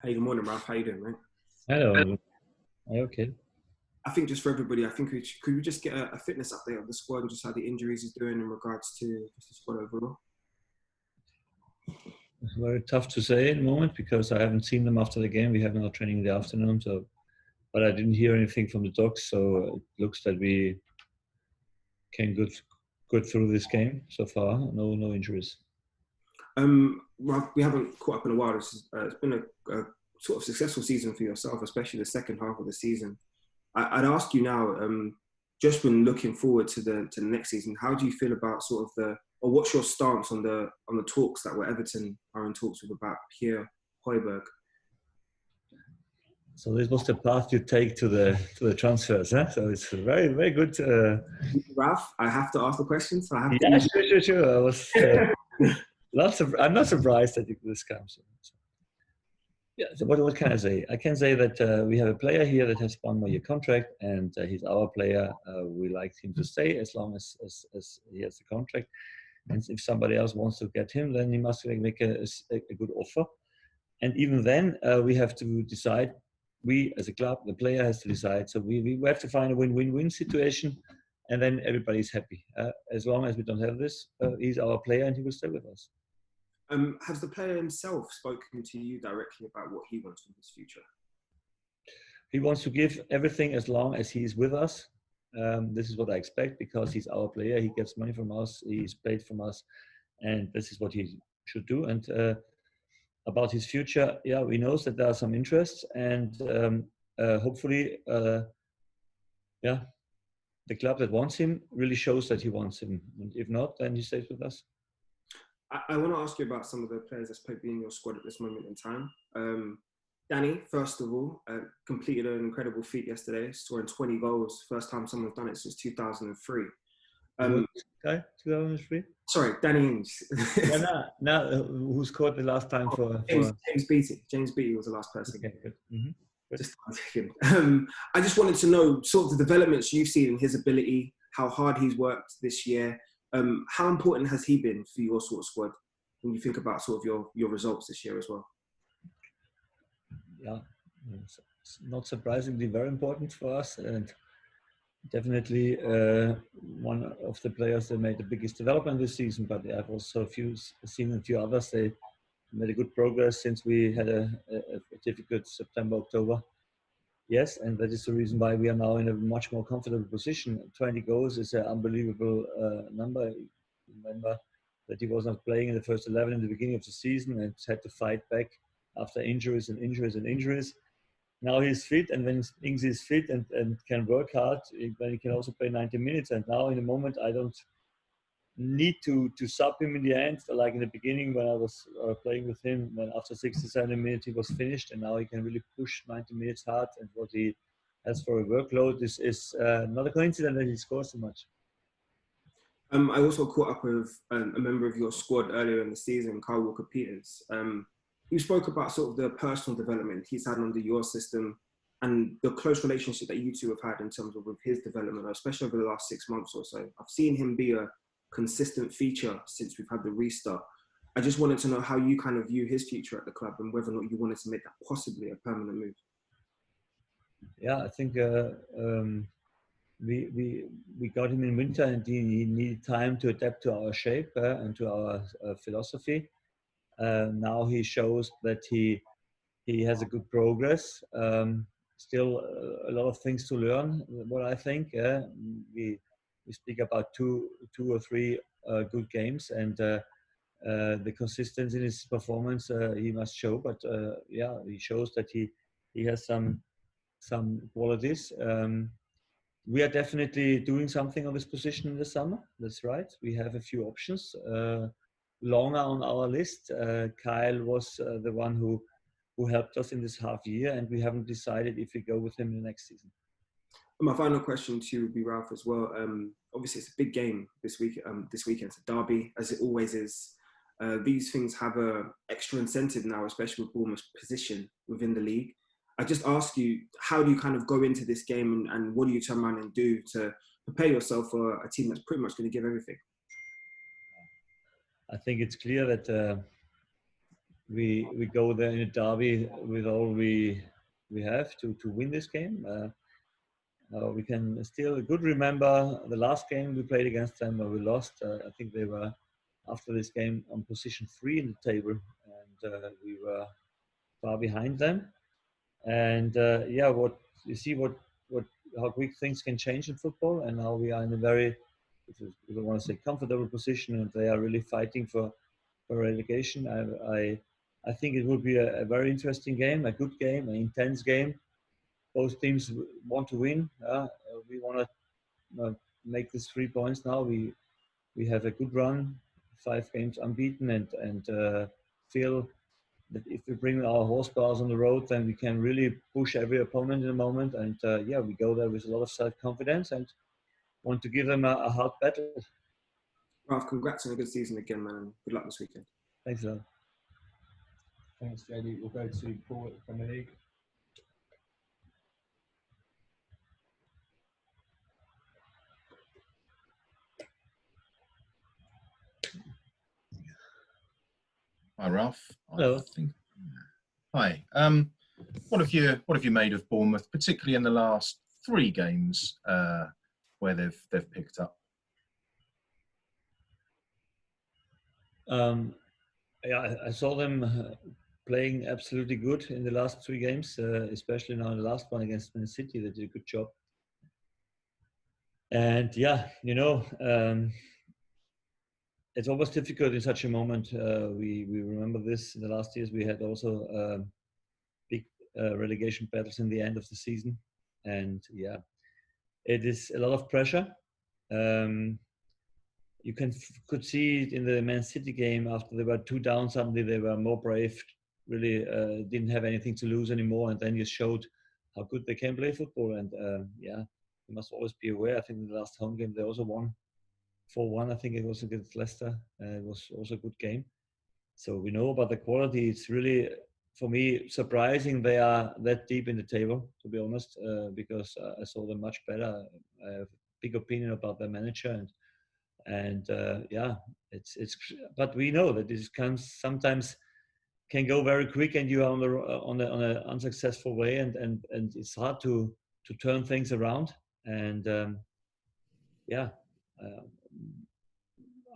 Hey, good morning, Ralph. How you doing, mate? Hello. Okay. I think just for everybody, I think could we just get a fitness update of the squad and just how the injuries is doing in regards to just the squad overall? It's very tough to say at the moment because I haven't seen them after the game. We have no training in the afternoon, but I didn't hear anything from the docs, so it looks that we can good through this game so far. No injuries. Ralph, we haven't caught up in a while. It's been a sort of successful season for yourself, especially the second half of the season. I'd ask you now, just when looking forward to the next season, how do you feel about sort of or what's your stance on the talks that Everton are in talks with about Pierre Højbjerg? So this was the path you take to the transfers, huh? So it's very good. Ralph, I have to ask the question, so I have Yeah, to. sure. I was I'm not surprised that this comes. Yeah. So what can I say? I can say that we have a player here that has 1 more year contract, and he's our player. We like him to stay as long as he has the contract. And if somebody else wants to get him, then he must make a good offer. And even then, we have to decide. We, as a club, the player has to decide. So we have to find a win-win-win situation, and then everybody's happy. As long as we don't have this, he's our player, and he will stay with us. Has the player himself spoken to you directly about what he wants from his future? He wants to give everything as long as he's with us. This is what I expect because he's our player. He gets money from us. He's paid from us, and this is what he should do. And about his future, yeah, we know that there are some interests, and hopefully, yeah, the club that wants him really shows that he wants him. And if not, then he stays with us. I want to ask you about some of the players that's probably in your squad at this moment in time. Danny, first of all, completed an incredible feat yesterday, scoring 20 goals. First time someone's done it since 2003. Guy, 2003? Sorry, Danny Ings. Who scored the last time for James Beattie. James Beattie was the last person. Okay, good. Mm-hmm. Good. Just one second. I just wanted to know sort of the developments you've seen in his ability, how hard he's worked this year. How important has he been for your sort of squad when you think about sort of your results this year as well? Yeah, it's not surprisingly very important for us, and definitely one of the players that made the biggest development this season. But I've also seen a few others. They made a good progress since we had a difficult September, October. Yes, and that is the reason why we are now in a much more comfortable position. 20 goals is an unbelievable number. Remember that he was not playing in the first 11 in the beginning of the season and had to fight back after injuries. Now he's fit, and when Ings is fit and can work hard, then he can also play 90 minutes. And now in the moment, I don't need to sub him in the end, like in the beginning when I was playing with him, when after 60-70 minutes he was finished, and now he can really push 90 minutes hard. And what he has for a workload is not a coincidence that he scores so much. I also caught up with a member of your squad earlier in the season, Kyle Walker-Peters. You spoke about sort of the personal development he's had under your system and the close relationship that you two have had in terms of with his development, especially over the last 6 months or so. I've seen him be a consistent feature since we've had the restart. I just wanted to know how you kind of view his future at the club and whether or not you wanted to make that possibly a permanent move. Yeah, I think we got him in winter, and he needed time to adapt to our shape and to our philosophy. Now he shows that he has a good progress. Still a lot of things to learn. What I think we speak about two or three good games, and the consistency in his performance he must show. But yeah, he shows that he has some qualities. We are definitely doing something on this position in the summer. That's right. We have a few options. Longer on our list. Kyle was the one who helped us in this half year, and we haven't decided if we go with him in the next season. My final question to you would be, Ralph, as well. Obviously, it's a big game this week. This weekend, it's a derby, as it always is. These things have a extra incentive now, especially with Bournemouth's position within the league. I just ask you, how do you kind of go into this game, and what do you turn around and do to prepare yourself for a team that's pretty much going to give everything? I think it's clear that we go there in a derby with all we have to win this game. We can still good remember the last game we played against them where we lost. I think they were after this game on position 3 in the table, and we were far behind them. And yeah, what you see, what how quick things can change in football, and now we are in a very, if you want to say, comfortable position, and they are really fighting for relegation. I think it will be a very interesting game, a good game, an intense game. Both teams want to win. We want to make this 3 points now. We have a good run, 5 games unbeaten, and feel that if we bring our horsepower on the road, then we can really push every opponent in a moment. And yeah, we go there with a lot of self-confidence and want to give them a hard battle. Ralph, congrats on a good season again, man. And good luck this weekend. Thanks a lot. Thanks, JD. We'll go to Paul at the Premier League. Hi, Ralph. Hello. Hi. What have you made of Bournemouth, particularly in the last 3 games where they've picked up? Yeah, I saw them playing absolutely good in the last 3 games, especially now in the last one against Man City. They did a good job. And yeah, you know, it's always difficult in such a moment. We remember this in the last years. We had also big relegation battles in the end of the season, and yeah, it is a lot of pressure. You could see it in the Man City game after they were 2 down. Suddenly they were more brave. Really didn't have anything to lose anymore, and then you showed how good they can play football. And yeah, you must always be aware. I think in the last home game they also won 4-1. I think it was against Leicester. It was also a good game. So we know about the quality. It's really, for me, surprising they are that deep in the table, to be honest, because I saw them much better. I have a big opinion about their manager, and yeah, it's. But we know that this comes sometimes can go very quick, and you are on an unsuccessful way, and it's hard to turn things around. And yeah.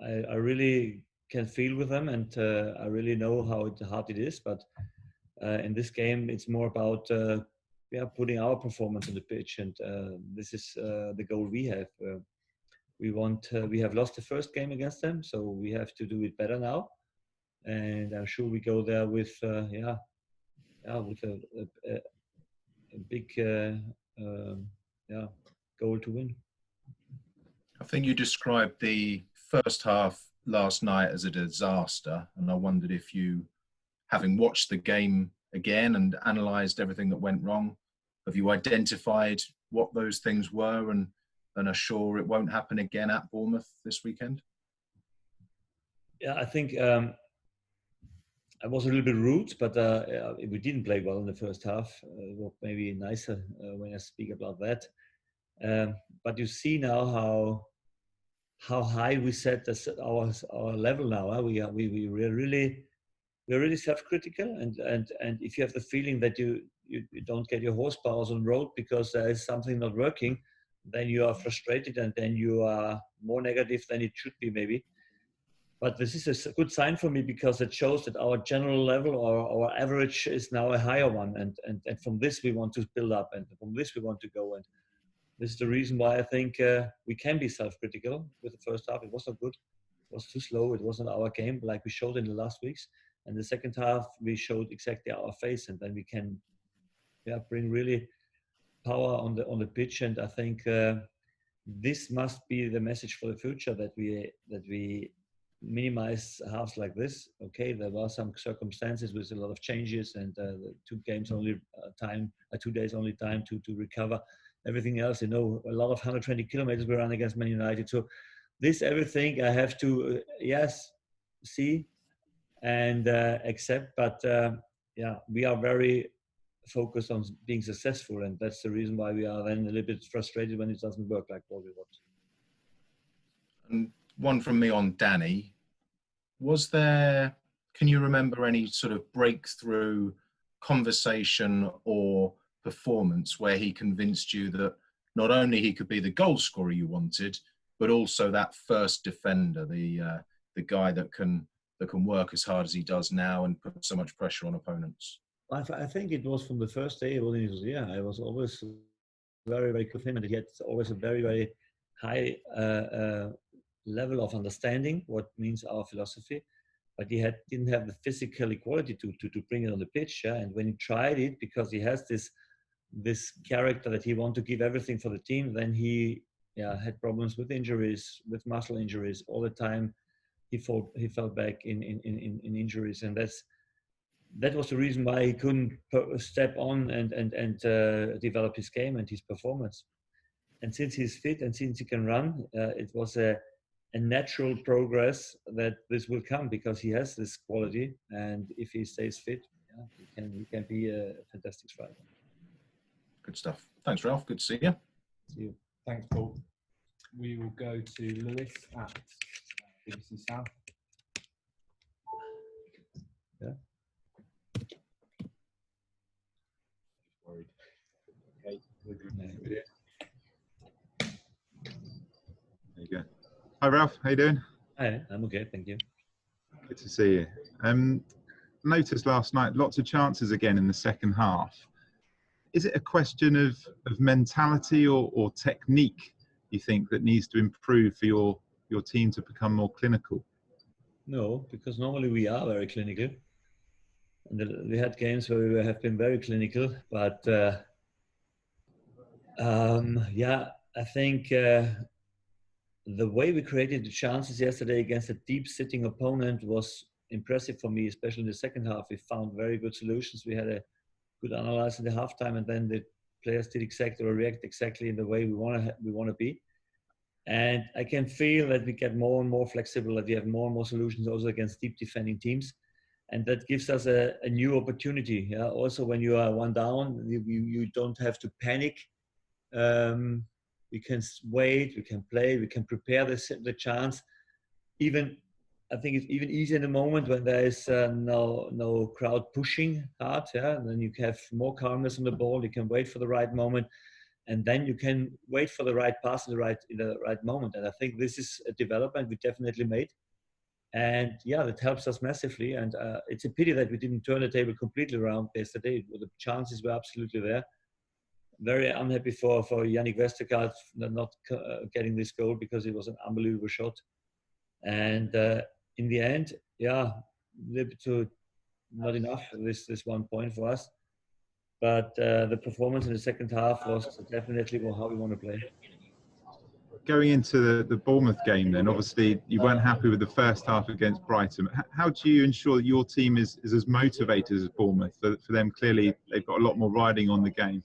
I really can feel with them, and I really know how hard it is. But in this game, it's more about putting our performance on the pitch, and this is the goal we have. We have lost the first game against them, so we have to do it better now. And I'm sure we go there with with a big goal to win. I think you described the first half last night as a disaster, and I wondered if you, having watched the game again and analysed everything that went wrong, have you identified what those things were and are sure it won't happen again at Bournemouth this weekend? Yeah, I think I was a little bit rude, but we didn't play well in the first half. Well, maybe nicer when I speak about that. But you see now how high we set our level now. We're really self-critical, and if you have the feeling that you don't get your horsepower on the road because there is something not working, then you are frustrated, and then you are more negative than it should be maybe. But this is a good sign for me because it shows that our general level or our average is now a higher one, and from this we want to build up, and from this we want to go. And this is the reason why I think we can be self-critical with the first half. It was not good. It was too slow. It wasn't our game like we showed in the last weeks. And the second half, we showed exactly our face, and then we can bring really power on the pitch. And I think this must be the message for the future, that we minimize halves like this. Okay, there were some circumstances with a lot of changes, and the 2 games only 2 days only time to recover. Everything else, a lot of 120 kilometers we ran against Man United. So this everything I have to see and accept. But we are very focused on being successful, and that's the reason why we are then a little bit frustrated when it doesn't work like what we want. And one from me on Danny. Was there can you remember any sort of breakthrough conversation or performance where he convinced you that not only he could be the goal scorer you wanted, but also that first defender, the guy that can work as hard as he does now and put so much pressure on opponents? I think it was from the first day when he was here. I was always very, very good with him, and he had always a very, very high level of understanding what means our philosophy. But he didn't have the physical equality to bring it on the pitch. Yeah? And when he tried it, because he has this character that he wants to give everything for the team, then he had problems with injuries, with muscle injuries all the time. He fell back in injuries, and that was the reason why he couldn't step on and develop his game and his performance. And since he's fit and since he can run, it was a natural progress that this will come because he has this quality, and if he stays fit, he can be a fantastic striker. Good stuff. Thanks, Ralph. Good to see you. See you. Thanks, Paul. We will go to Lewis at BBC South. Yeah. Worried. Okay. There you go. Hi, Ralph. How you doing? Hi, I'm okay, thank you. Good to see you. Noticed last night lots of chances again in the second half. Is it a question of mentality or technique, you think, that needs to improve for your team to become more clinical? No, because normally we are very clinical. And we had games where we have been very clinical, but I think the way we created the chances yesterday against a deep-sitting opponent was impressive for me, especially in the second half. We found very good solutions. We had a good analysis in the halftime, and then the players did exactly or react exactly in the way we want to be. And I can feel that we get more and more flexible, that we have more and more solutions also against deep defending teams. And that gives us a new opportunity. Yeah? Also, when you are one down, you don't have to panic. We can wait, we can play, we can prepare the chance. I think it's even easier in the moment when there is no crowd pushing hard. Yeah? And then you have more calmness on the ball. You can wait for the right moment, and then you can wait for the right pass in the right moment. And I think this is a development we definitely made. And yeah, that helps us massively. And it's a pity that we didn't turn the table completely around yesterday. The chances were absolutely there. Very unhappy for Yannick Westergaard not getting this goal because it was an unbelievable shot. And in the end, not enough. This 1 point for us. But the performance in the second half was definitely how we want to play. Going into the Bournemouth game then, obviously you weren't happy with the first half against Brighton. How do you ensure that your team is as motivated as Bournemouth? For them, clearly, they've got a lot more riding on the game.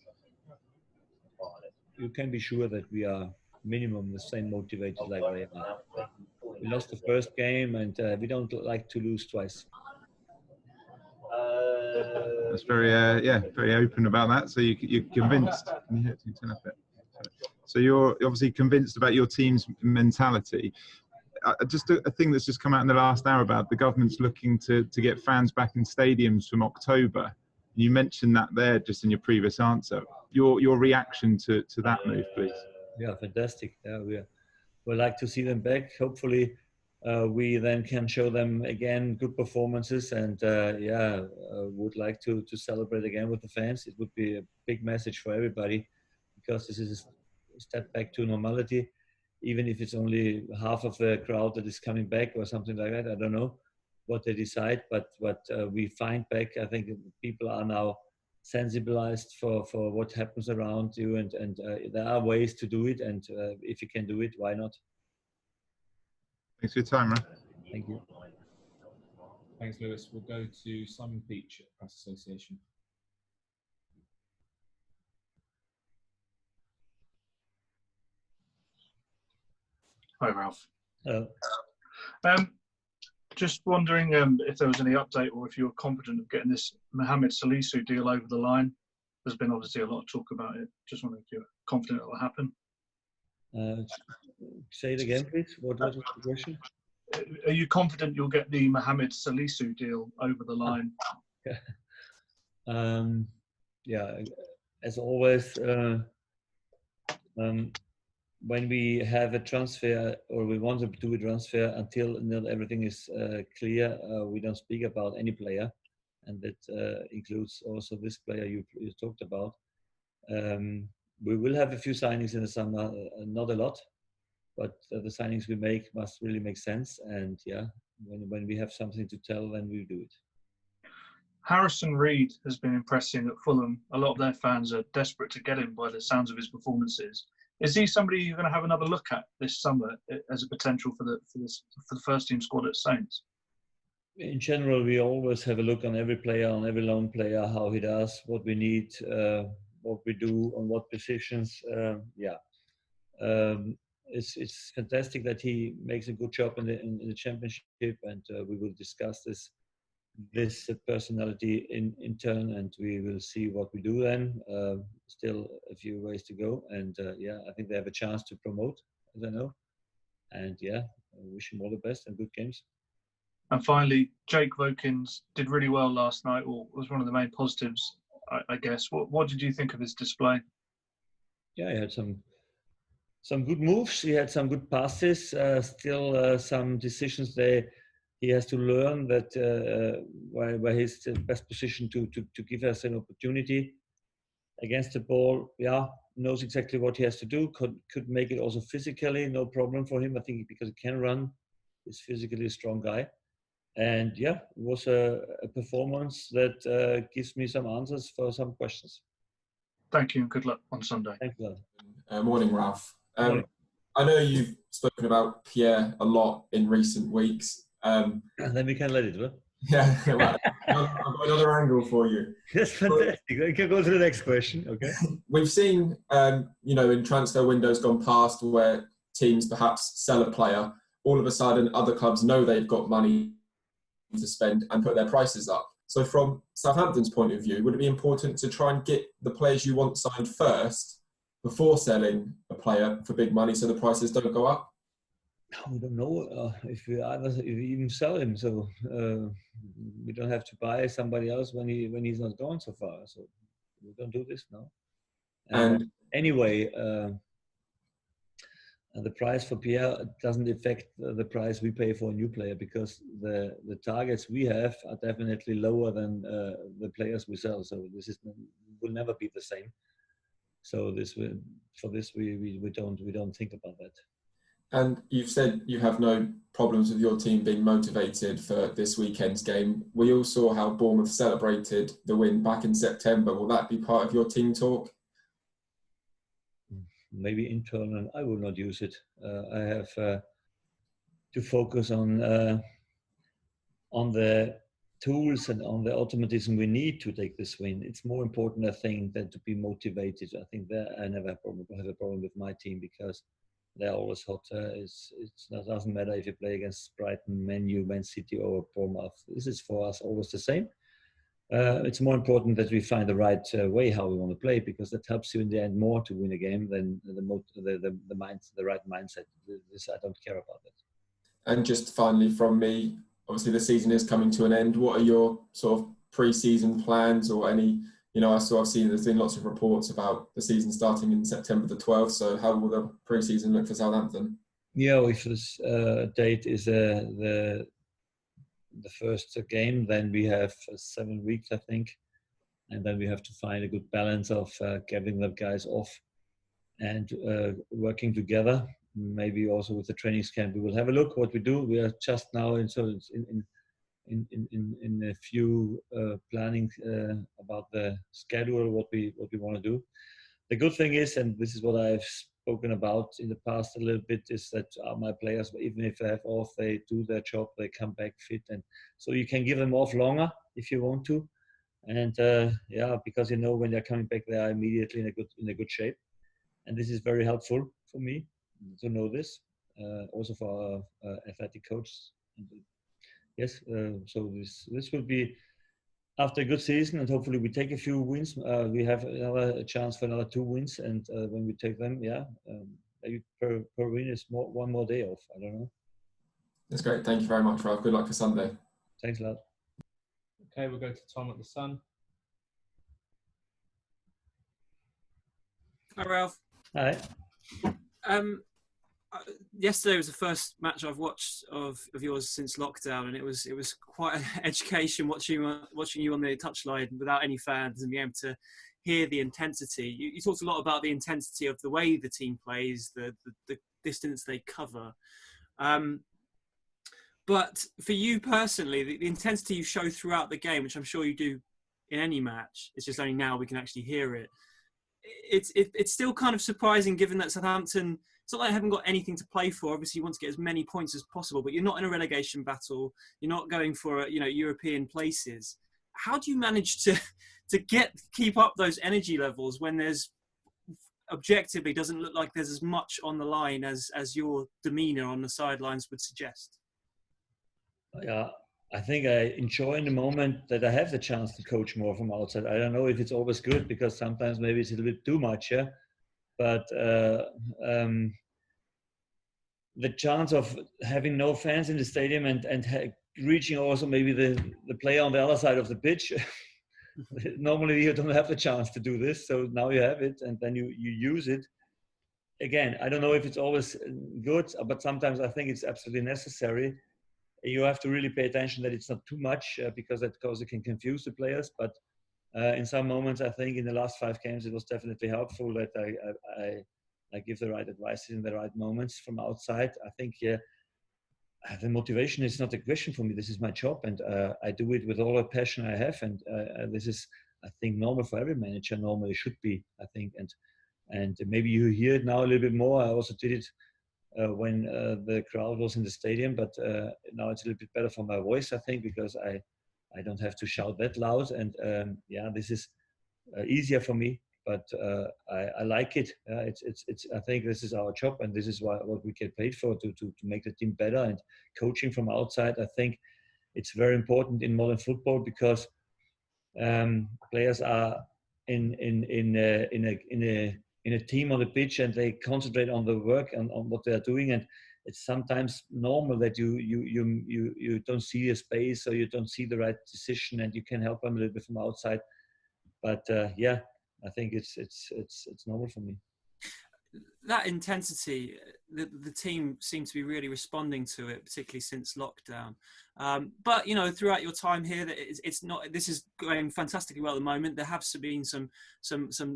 You can be sure that we are minimum the same motivated like they are. We lost the first game, and we don't like to lose twice. That's very open about that. So you're convinced. Can you turn up it? So you're obviously convinced about your team's mentality. Just a thing that's just come out in the last hour about the government's looking to get fans back in stadiums from October. You mentioned that there just in your previous answer. Your reaction to that move, please. Yeah, fantastic. Yeah, we'd like to see them back. Hopefully, we then can show them again good performances, and would like to celebrate again with the fans. It would be a big message for everybody because this is a step back to normality. Even if it's only half of the crowd that is coming back or something like that, I don't know what they decide, but we find back, I think people are now sensibilized for what happens around you, and there are ways to do it, and if you can do it, why not? Thanks for your time, Ralph. Thank you. Thanks, Lewis. We'll go to Simon Peach at Press Association. Hi, Ralph. Hello. Just wondering if there was any update or if you were confident of getting this Mohamed Salisu deal over the line. There's been obviously a lot of talk about it. Just wondering if you're confident it will happen. Say it again, please. What was the question? Are you confident you'll get the Mohamed Salisu deal over the line? Yeah, as always, when we have a transfer or we want to do a transfer, until not everything is clear, we don't speak about any player, and that includes also this player you talked about. We will have a few signings in the summer, not a lot, but the signings we make must really make sense. And yeah, when we have something to tell, then we do it. Harrison Reed has been impressing at Fulham. A lot of their fans are desperate to get him by the sounds of his performances. Is he somebody you're going to have another look at this summer as a potential for the first team squad at Saints? In general, we always have a look on every player, on every lone player, how he does, what we need, what we do, on what positions. It's fantastic that he makes a good job in the championship, and we will discuss this personality in turn, and we will see what we do then. Still a few ways to go, and I think they have a chance to promote, as I know. And I wish him all the best and good games. And finally, Jake Vokins did really well last night, or was one of the main positives, I guess. What did you think of his display? Yeah, he had some good moves. He had some good passes. Still some decisions there. He has to learn that where he's the best position to give us an opportunity against the ball. Yeah, knows exactly what he has to do. Could make it also physically, no problem for him. I think because he can run, he's physically a strong guy. And it was a performance that gives me some answers for some questions. Thank you and good luck on Sunday. Thank you. Morning, Ralph. Morning. I know you've spoken about Pierre a lot in recent weeks. Then we can let it, huh? Yeah, well, I've got another angle for you. That's fantastic. We can go to the next question, okay? We've seen, in transfer windows gone past where teams perhaps sell a player, all of a sudden other clubs know they've got money to spend and put their prices up. So from Southampton's point of view, would it be important to try and get the players you want signed first before selling a player for big money so the prices don't go up? We don't know if we even sell him, so we don't have to buy somebody else when he's not gone so far. So we don't do this now. And anyway, the price for Pierre doesn't affect the price we pay for a new player, because the targets we have are definitely lower than the players we sell. So this will never be the same. So we don't think about that. And you've said you have no problems with your team being motivated for this weekend's game. We all saw how Bournemouth celebrated the win back in September. Will that be part of your team talk? Maybe internal. I will not use it. I have to focus on the tools and on the automatism we need to take this win. It's more important, I think, than to be motivated. I think that I never have a problem with my team, because they're always hot. It doesn't matter if you play against Brighton, Man U, Man City, or Portsmouth. This is for us always the same. It's more important that we find the right way how we want to play, because that helps you in the end more to win a game than the right mindset. This, I don't care about that. And just finally from me, obviously the season is coming to an end. What are your sort of pre-season plans, or any? I've seen there's been lots of reports about the season starting in September the 12th. So how will the pre-season look for Southampton? Yeah, if this date is the first game, then we have 7 weeks, I think. And then we have to find a good balance of getting the guys off and working together. Maybe also with the training camp, we will have a look what we do. We are just now in a few planning about the schedule, what we want to do. The good thing is, and this is what I've spoken about in the past a little bit, is that my players, even if they have off, they do their job, they come back fit, and so you can give them off longer if you want to, and because when they're coming back, they are immediately in a good shape, and this is very helpful for me to know this, also for our athletic coach. Yes, so this will be after a good season, and hopefully we take a few wins. We have a chance for another 2 wins, and when we take them, maybe per win is one more day off. I don't know. That's great. Thank you very much, Ralph. Good luck for Sunday. Thanks a lot. Okay, we'll go to Tom at the Sun. Hi, Ralph. Hi. Yesterday was the first match I've watched of yours since lockdown, and it was quite an education watching you on the touchline without any fans and being able to hear the intensity. You talked a lot about the intensity of the way the team plays, the distance they cover. But for you personally, the intensity you show throughout the game, which I'm sure you do in any match, it's just only now we can actually hear it. It's still kind of surprising given that Southampton, it's not like they haven't got anything to play for. Obviously, you want to get as many points as possible, but you're not in a relegation battle. You're not going for European places. How do you manage to keep up those energy levels when there's objectively doesn't look like there's as much on the line as your demeanour on the sidelines would suggest? Yeah, I think I enjoy in the moment that I have the chance to coach more from outside. I don't know if it's always good because sometimes maybe it's a little bit too much, yeah. But the chance of having no fans in the stadium and reaching also maybe the player on the other side of the pitch. Normally you don't have the chance to do this, so now you have it and then you use it. Again, I don't know if it's always good, but sometimes I think it's absolutely necessary. You have to really pay attention that it's not too much because it can confuse the players. But in some moments, I think in the last 5 games, it was definitely helpful that I give the right advice in the right moments from outside. I think the motivation is not a question for me. This is my job, and I do it with all the passion I have. And this is, I think, normal for every manager. Normally should be, I think. And maybe you hear it now a little bit more. I also did it when the crowd was in the stadium, but now it's a little bit better for my voice, I think, because I don't have to shout that loud, and this is easier for me. But I like it. It's. I think this is our job, and this is what we get paid for to make the team better. And coaching from outside, I think, it's very important in modern football because players are in a team on the pitch and they concentrate on the work and on what they are doing, and it's sometimes normal that you don't see a space or you don't see the right decision, and you can help them a little bit from outside. But I think it's normal for me. That intensity, the team seemed to be really responding to it, particularly since lockdown. But throughout your time here, it's not. This is going fantastically well at the moment. There have been some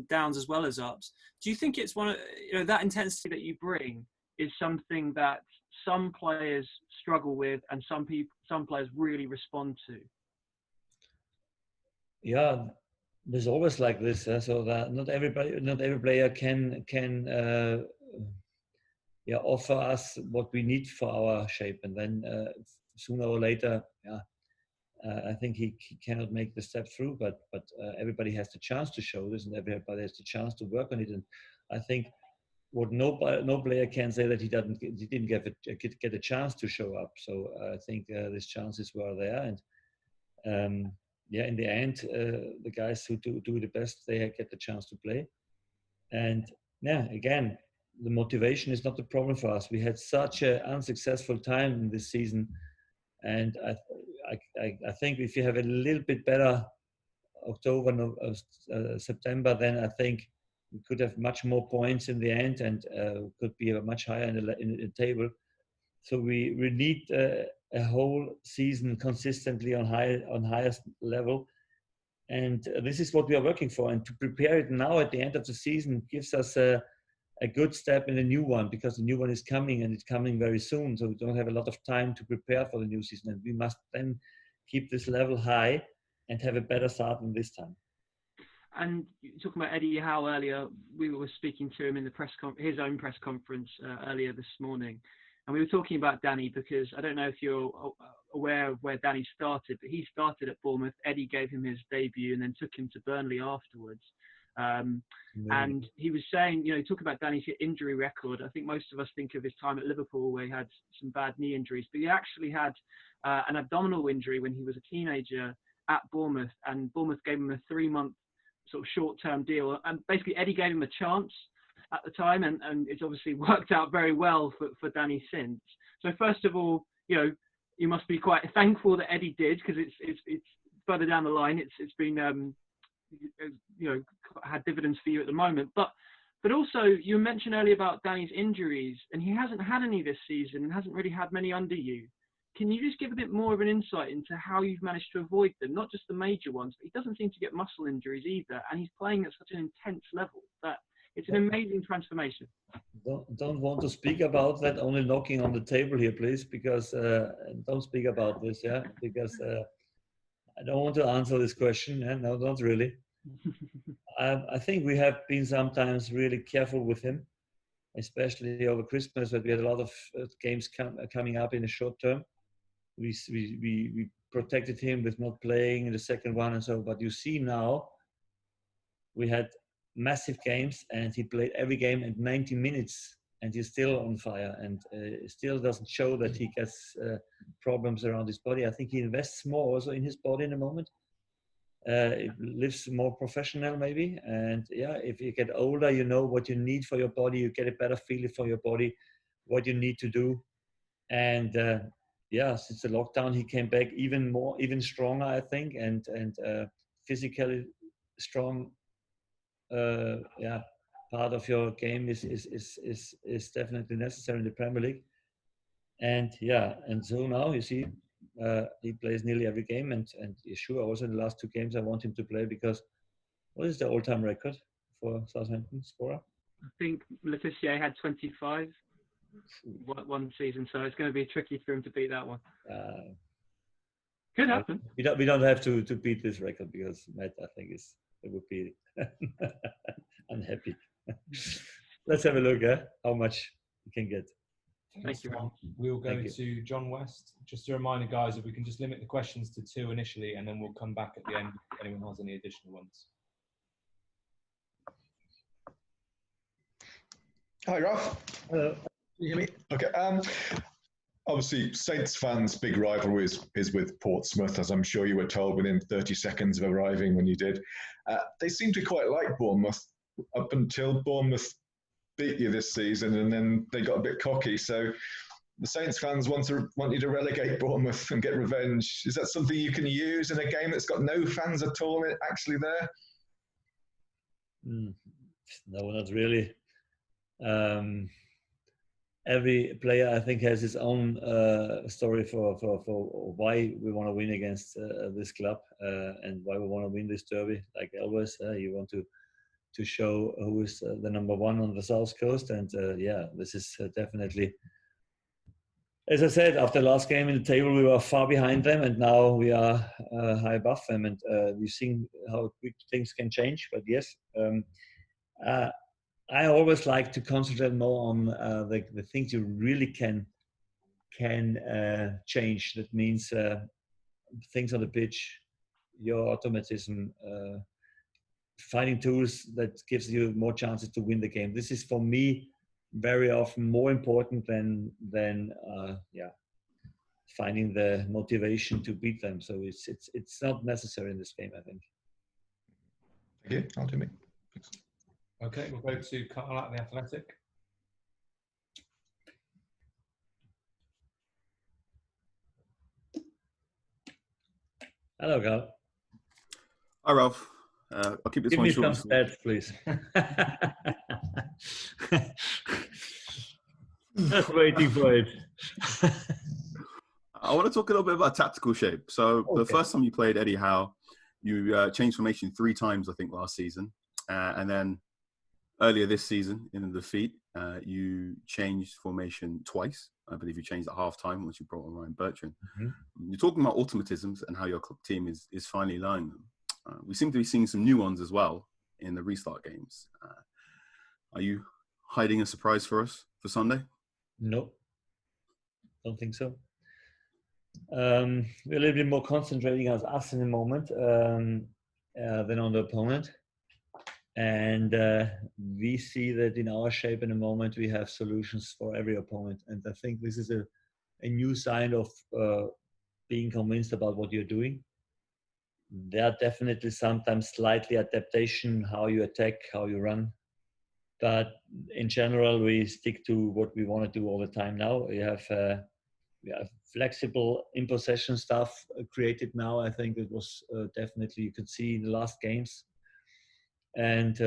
downs as well as ups. Do you think it's one of that intensity that you bring is something that some players struggle with and some players really respond to? Yeah. There's always like this, so that not every player can offer us what we need for our shape, and then sooner or later, I think he cannot make the step through. But everybody has the chance to show this, and everybody has the chance to work on it. And I think what no player can say that he didn't get a chance to show up. So I think these chances were there, and. In the end, the guys who do the best, they get the chance to play. And again, the motivation is not the problem for us. We had such an unsuccessful time in this season, and I think if you have a little bit better October, September, then I think we could have much more points in the end and could be much higher in the table. So we need a whole season consistently on highest level, and this is what we are working for. And to prepare it now at the end of the season gives us a good step in the new one, because the new one is coming, and it's coming very soon. So we don't have a lot of time to prepare for the new season, and we must then keep this level high and have a better start than this time. And talking about Eddie Howe earlier, we were speaking to him in the his own press conference earlier this morning. And we were talking about Danny because I don't know if you're aware of where Danny started, but he started at Bournemouth. Eddie gave him his debut and then took him to Burnley afterwards. And he was saying, talk about Danny's injury record. I think most of us think of his time at Liverpool where he had some bad knee injuries, but he actually had an abdominal injury when he was a teenager at Bournemouth, and Bournemouth gave him a 3-month sort of short-term deal. And basically Eddie gave him a chance at the time, and it's obviously worked out very well for Danny since. So first of all, you must be quite thankful that Eddie did, because it's further down the line. It's been had dividends for you at the moment. But also, you mentioned earlier about Danny's injuries, and he hasn't had any this season and hasn't really had many under you. Can you just give a bit more of an insight into how you've managed to avoid them? Not just the major ones, but he doesn't seem to get muscle injuries either, and he's playing at such an intense level that it's an amazing transformation. Don't want to speak about that. Only knocking on the table here, please, because don't speak about this, yeah, because I don't want to answer this question. Yeah? No, not really. I think we have been sometimes really careful with him, especially over Christmas, when we had a lot of games coming up in the short term. We protected him with not playing in the second one and so. But you see now, we had massive games, and he played every game at 90 minutes, and he's still on fire, and still doesn't show that he gets problems around his body. I think he invests more also in his body in the moment. It lives more professional maybe, and yeah, if you get older, you know what you need for your body. You get a better feeling for your body, what you need to do, and since the lockdown, he came back even stronger, I think, and physically strong. Part of your game is definitely necessary in the Premier League, and so now you see he plays nearly every game, and sure, also in the last 2 games I want him to play, because what is the all-time record for Southampton scorer? I think Letitia had 25 one season, so it's going to be tricky for him to beat that one. Could happen. We don't have to beat this record, because Matt, I think it would be unhappy. Let's have a look at how much we can get. Thank you. We'll go to John West. Just a reminder, guys, if we can just limit the questions to 2 initially, and then we'll come back at the end if anyone has any additional ones. Hi, Ralph. Hello. Can you hear me? Okay. Obviously, Saints fans' big rivalry is with Portsmouth, as I'm sure you were told within 30 seconds of arriving when you did. They seem to quite like Bournemouth up until Bournemouth beat you this season, and then they got a bit cocky. So the Saints fans want you to relegate Bournemouth and get revenge. Is that something you can use in a game that's got no fans at all actually there? No, not really. Every player, I think, has his own story for why we want to win against this club and why we want to win this derby. Like always, you want to show who is the number 1 on the South Coast, and this is definitely, as I said, after the last game in the table, we were far behind them, and now we are high above them, and we've seen how quick things can change. But yes, I always like to concentrate more on the things you really can change. That means things on the pitch, your automatism, finding tools that gives you more chances to win the game. This is for me very often more important than finding the motivation to beat them. So it's not necessary in this game, I think. Thank you. I'll do me. Thanks. Okay, we'll go to Carl at the Athletic. Hello, Carl. Hi, Ralph. I'll keep this Give one me short. some stats, please. Just waiting for it. I want to talk a little bit about tactical shape. So the first time you played Eddie Howe, you changed formation 3 times, I think, last season. And then earlier this season, in the defeat, you changed formation twice. I believe you changed at half-time once you brought on Ryan Bertrand. You're talking about automatisms and how your team is finally learning them. We seem to be seeing some new ones as well in the restart games. Are you hiding a surprise for us for Sunday? No, don't think so. We're a little bit more concentrating on us in the moment than on the opponent. And we see that in our shape in the moment, we have solutions for every opponent. And I think this is a new sign of being convinced about what you're doing. There are definitely sometimes slightly adaptation, how you attack, how you run. But in general, we stick to what we want to do all the time now. We have flexible in possession stuff created now. I think it was definitely, you could see in the last games. And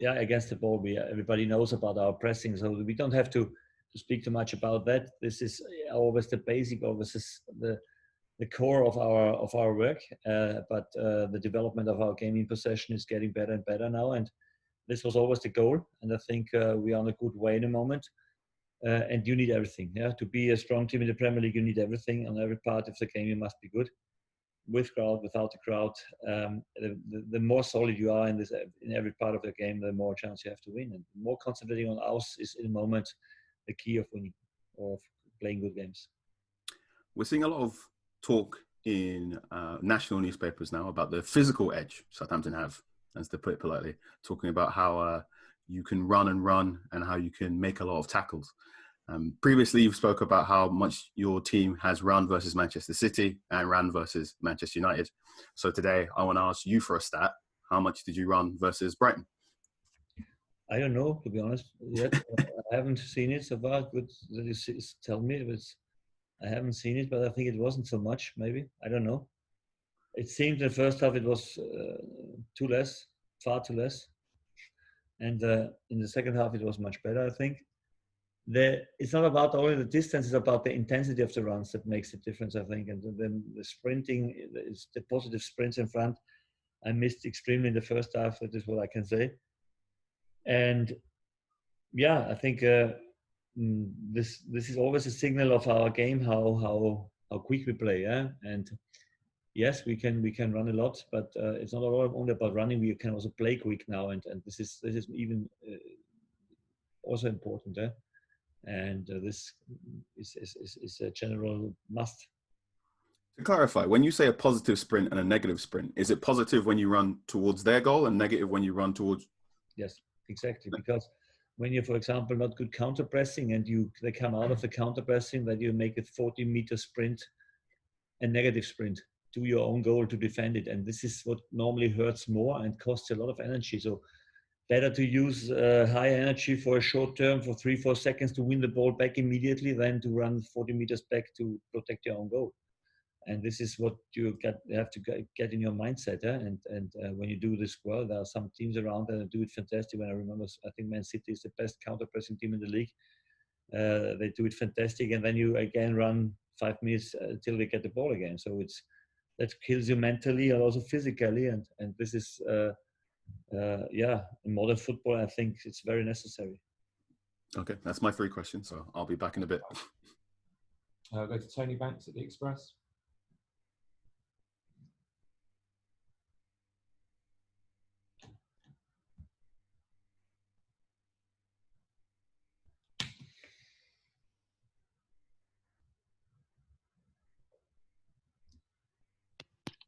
against the ball, everybody knows about our pressing, so we don't have to speak too much about that. This is always the basic, always is the core of our work. But the development of our game in possession is getting better and better now, and this was always the goal. And I think we are on a good way in the moment. And you need everything. To be a strong team in the Premier League, you need everything. On every part of the game, you must be good. With crowd, without the crowd, the more solid you are in every part of the game, the more chance you have to win. And more concentrating on us is in the moment the key of winning or of playing good games. We're seeing a lot of talk in national newspapers now about the physical edge Southampton have, as to put it politely, talking about how you can run and how you can make a lot of tackles. Previously, you've spoke about how much your team has run versus Manchester City and ran versus Manchester United. So today, I want to ask you for a stat. How much did you run versus Brighton? I don't know, to be honest, yet. I haven't seen it so far. Good that you tell me. I haven't seen it, but I think it wasn't so much, maybe. I don't know. It seemed the first half it was far too less. And in the second half, it was much better, I think. It's not about only the distance, it's about the intensity of the runs that makes the difference, I think. And then the sprinting, the positive sprints in front, I missed extremely in the first half. That is what I can say. And I think this is always a signal of our game, how quick we play. And yes, we can run a lot, but it's not only about running. We can also play quick now, and this is even also important. And this is a general must. To clarify, when you say a positive sprint and a negative sprint, is it positive when you run towards their goal and negative when you run towards? Yes, exactly. Because when you're, for example, not good counter pressing and they come out of the counter pressing, that you make a 40-meter sprint, a negative sprint to your own goal to defend it. And this is what normally hurts more and costs a lot of energy. So better to use high energy for a short term, for 3-4 seconds to win the ball back immediately than to run 40 meters back to protect your own goal. And this is what you have to get in your mindset. And when you do this well, there are some teams around that do it fantastic. When I remember, I think Man City is the best counter-pressing team in the league. They do it fantastic. And then you again run 5 minutes till they get the ball again. So that kills you mentally and also physically. And this is... in modern football, I think it's very necessary. Okay, that's my 3 questions, so I'll be back in a bit. I'll go to Tony Banks at the Express.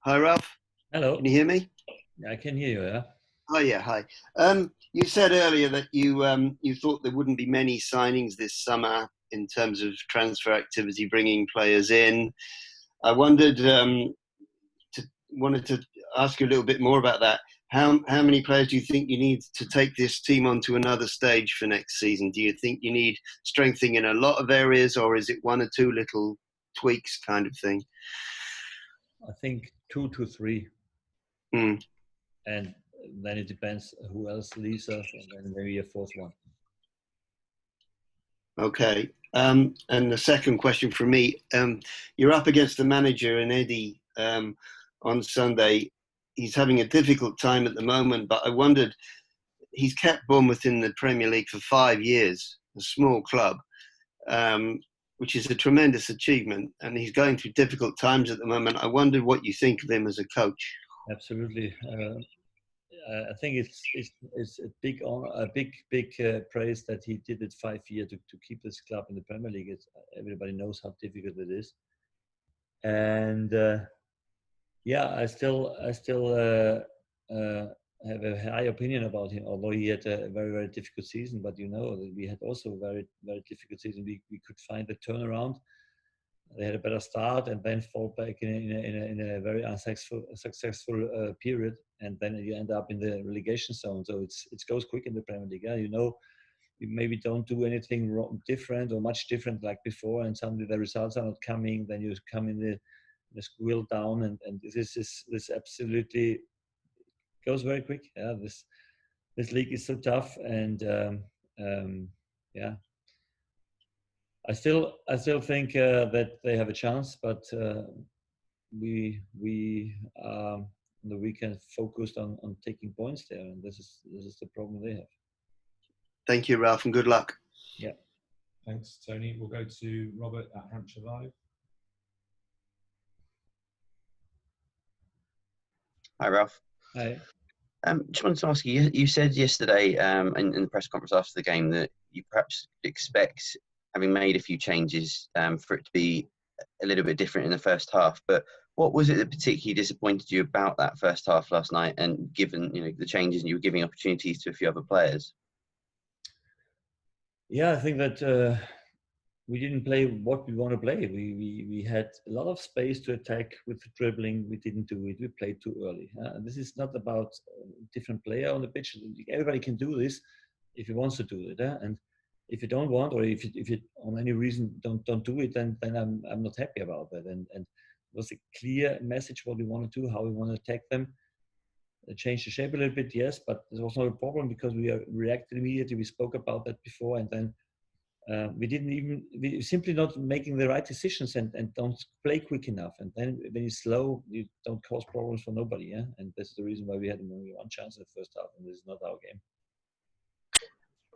Hi, Ralph. Hello. Can you hear me? I can hear you, yeah. Oh, yeah, hi. You said earlier that you thought there wouldn't be many signings this summer in terms of transfer activity, bringing players in. I wanted to ask you a little bit more about that. How many players do you think you need to take this team onto another stage for next season? Do you think you need strengthening in a lot of areas, or is it 1 or 2 little tweaks kind of thing? I think 2 to 3. Mm. And then it depends who else leaves us, and then maybe a 4th one. Okay. And the second question from me, you're up against the manager and Eddie on Sunday. He's having a difficult time at the moment, but I wondered, he's kept Bournemouth in the Premier League for 5 years, a small club, which is a tremendous achievement, and he's going through difficult times at the moment. I wondered what you think of him as a coach. Absolutely. I think it's a big praise that he did it 5 years to keep this club in the Premier League. Everybody knows how difficult it is, and I still have a high opinion about him. Although he had a very, very difficult season, but we had also a very, very difficult season. We could find the turnaround. They had a better start and then fall back in a very successful period, and then you end up in the relegation zone. So it goes quick in the Premier League. you maybe don't do anything different or much different like before, and suddenly the results are not coming. Then you come in the squeal down, and this absolutely goes very quick. Yeah, this league is so tough, and yeah, I still think that they have a chance, but we on the weekend focused on taking points there, and this is the problem they have. Thank you, Ralph, and good luck. Yeah. Thanks, Tony. We'll go to Robert at Hampshire Live. Hi, Ralph. Hi. Just wanted to ask you, you said yesterday in the press conference after the game that you perhaps expect, having made a few changes, for it to be a little bit different in the first half. But what was it that particularly disappointed you about that first half last night, and given the changes and you were giving opportunities to a few other players? Yeah, I think that we didn't play what we want to play. We had a lot of space to attack with dribbling. We didn't do it. We played too early. This is not about a different player on the pitch. Everybody can do this if he wants to do it. And if you don't want, or if you on any reason don't do it, then I'm not happy about that. And it was a clear message what we want to do, how we want to attack them. Change the shape a little bit, yes, but there was no problem because we reacted immediately. We spoke about that before, and then we simply not making the right decisions and don't play quick enough. And then when you're slow, you don't cause problems for nobody. Yeah, and that's the reason why we had only one chance in the first half, and this is not our game.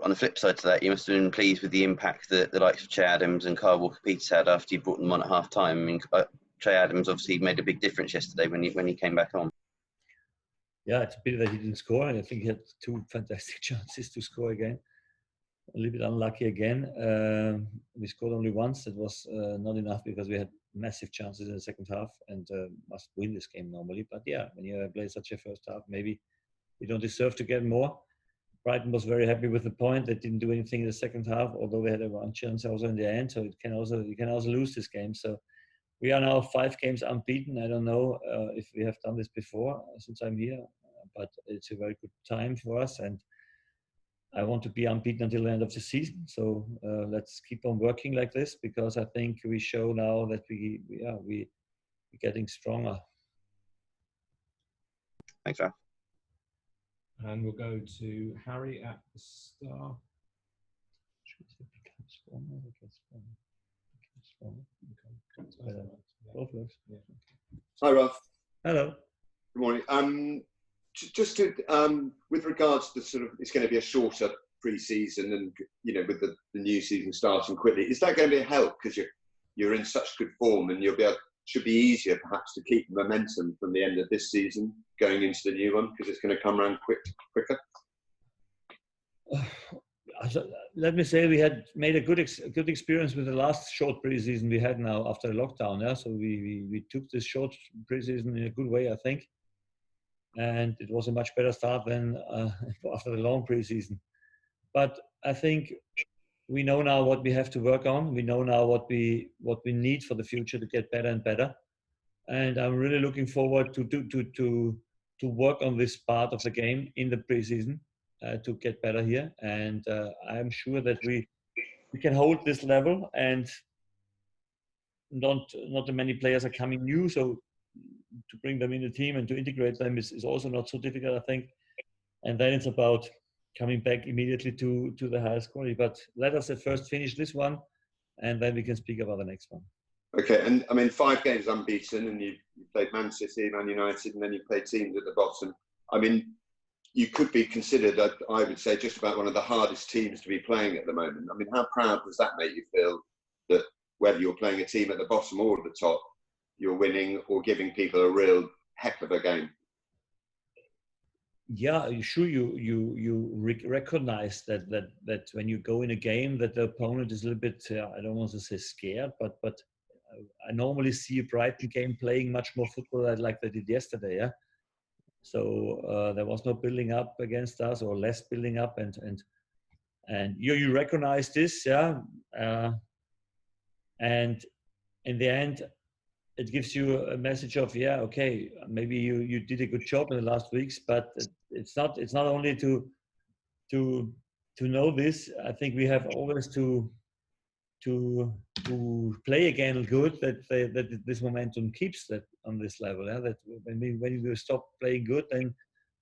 On the flip side to that, you must have been pleased with the impact that the likes of Che Adams and Kyle Walker-Peters had after you brought them on at half time. I mean, Che Adams obviously made a big difference yesterday when he came back on. Yeah, it's a pity that he didn't score, and I think he had two fantastic chances to score again. A little bit unlucky again. We scored only once. That was not enough because we had massive chances in the second half and must win this game normally. But yeah, when you play such a first half, maybe we don't deserve to get more. Brighton was very happy with the point. They didn't do anything in the second half, although they had a one chance also in the end. So you can also lose this game. So we are now 5 games unbeaten. I don't know if we have done this before since I'm here, but it's a very good time for us. And I want to be unbeaten until the end of the season. So let's keep on working like this, because I think we show now that we're getting stronger. Thanks, Ralph. And we'll go to Harry at the Star. Hi, Ralph. Hello. Good morning. Just to, with regards to sort of, it's going to be a shorter pre-season, and with the new season starting quickly, is that going to be a help because you're in such good form, and should be easier perhaps to keep momentum from the end of this season going into the new one because it's going to come around quicker? Let me say we had made a good experience with the last short pre-season we had now after the lockdown. Yeah, so we took this short pre-season in a good way, I think. And it was a much better start than after the long preseason. But I think we know now what we have to work on. We know now what we need for the future to get better and better. And I'm really looking forward to work on this part of the game in the preseason to get better here. And I'm sure that we can hold this level, and not many players are coming new, so to bring them in the team and to integrate them is also not so difficult, I think. And then it's about coming back immediately to the highest quality. But let us at first finish this one, and then we can speak about the next one. Okay, and I mean 5 games unbeaten, and you played Man City, Man United, and then you played teams at the bottom. I mean, you could be considered, I would say, just about one of the hardest teams to be playing at the moment. I mean, how proud does that make you feel that whether you're playing a team at the bottom or at the top, you're winning or giving people a real heck of a game? Yeah, sure. You recognize that when you go in a game, that the opponent is a little bit, I don't want to say scared, but I normally see a Brighton game playing much more football like they did yesterday. Yeah. So there was no building up against us, or less building up, and you recognize this, yeah. And in the end, it gives you a message of, yeah, okay, maybe you did a good job in the last weeks, but it's not only to to know this, I think we have always to play again good, that this momentum keeps that on this level. Yeah? That when you stop playing good, then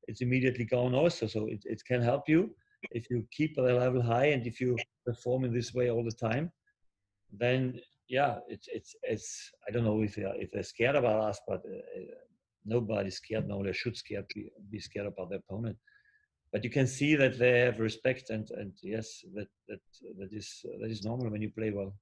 it's immediately gone also. So it can help you if you keep the level high, and if you perform in this way all the time, then yeah, it's I don't know if they're scared about us, but nobody's scared. No, they should be scared about their opponent. But you can see that they have respect, and yes, that is normal when you play well.